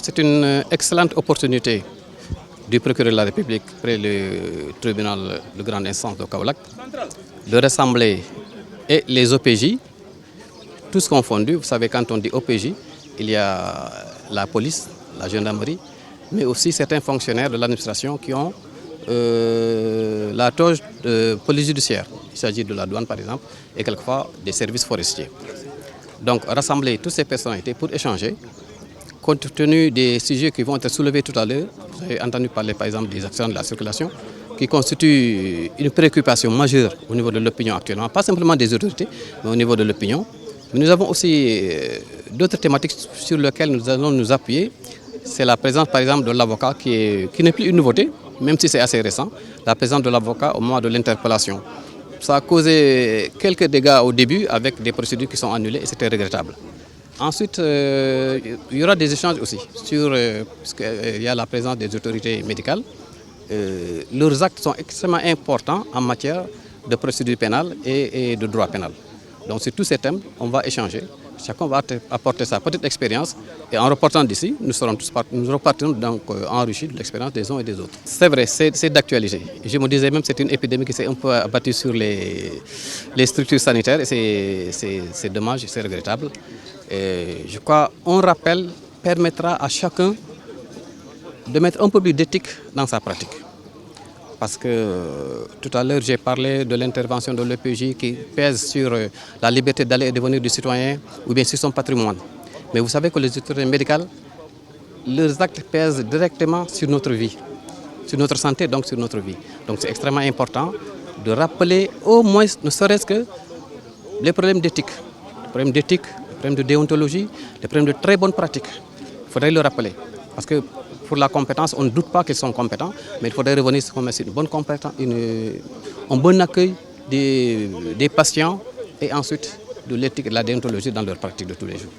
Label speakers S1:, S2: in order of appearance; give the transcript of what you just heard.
S1: c'est une excellente opportunité du procureur de la République près le tribunal de grande instance de Kaolack de rassembler et les OPJ, tous confondus. Vous savez, quand on dit OPJ, il y a la police, la gendarmerie, mais aussi certains fonctionnaires de l'administration qui ont la toge de police judiciaire. Il s'agit de la douane par exemple et quelquefois des services forestiers. Donc rassembler toutes ces personnalités pour échanger, compte tenu des sujets qui vont être soulevés tout à l'heure. Vous avez entendu parler par exemple des accidents de la circulation qui constituent une préoccupation majeure au niveau de l'opinion actuellement, pas simplement des autorités, mais au niveau de l'opinion. Mais nous avons aussi d'autres thématiques sur lesquelles nous allons nous appuyer. C'est la présence par exemple de l'avocat qui n'est plus une nouveauté, même si c'est assez récent, la présence de l'avocat au moment de l'interpellation. Ça a causé quelques dégâts au début avec des procédures qui sont annulées et c'était regrettable. Ensuite, il y aura des échanges aussi sur, parce qu'il y a la présence des autorités médicales. Leurs actes sont extrêmement importants en matière de procédure pénale et de droit pénal. Donc sur tous ces thèmes, on va échanger. Chacun va apporter sa petite expérience et en repartant d'ici, nous repartons donc enrichis de l'expérience des uns et des autres. C'est vrai, c'est d'actualité. Je me disais même que c'est une épidémie qui s'est un peu abattue sur les structures sanitaires et c'est dommage, c'est regrettable. Et je crois qu'un rappel permettra à chacun de mettre un peu plus d'éthique dans sa pratique. Parce que tout à l'heure, j'ai parlé de l'intervention de l'EPJ qui pèse sur la liberté d'aller et de venir du citoyen ou bien sur son patrimoine. Mais vous savez que les autorités médicales, leurs actes pèsent directement sur notre vie, sur notre santé, donc sur notre vie. Donc c'est extrêmement important de rappeler au moins, ne serait-ce que les problèmes d'éthique. Les problèmes de déontologie, les problèmes de très bonnes pratiques. Il faudrait le rappeler. Parce que pour la compétence, on ne doute pas qu'ils sont compétents, mais il faudrait revenir sur une bonne compétence, un bon accueil des patients et ensuite de l'éthique et de la déontologie dans leur pratique de tous les jours.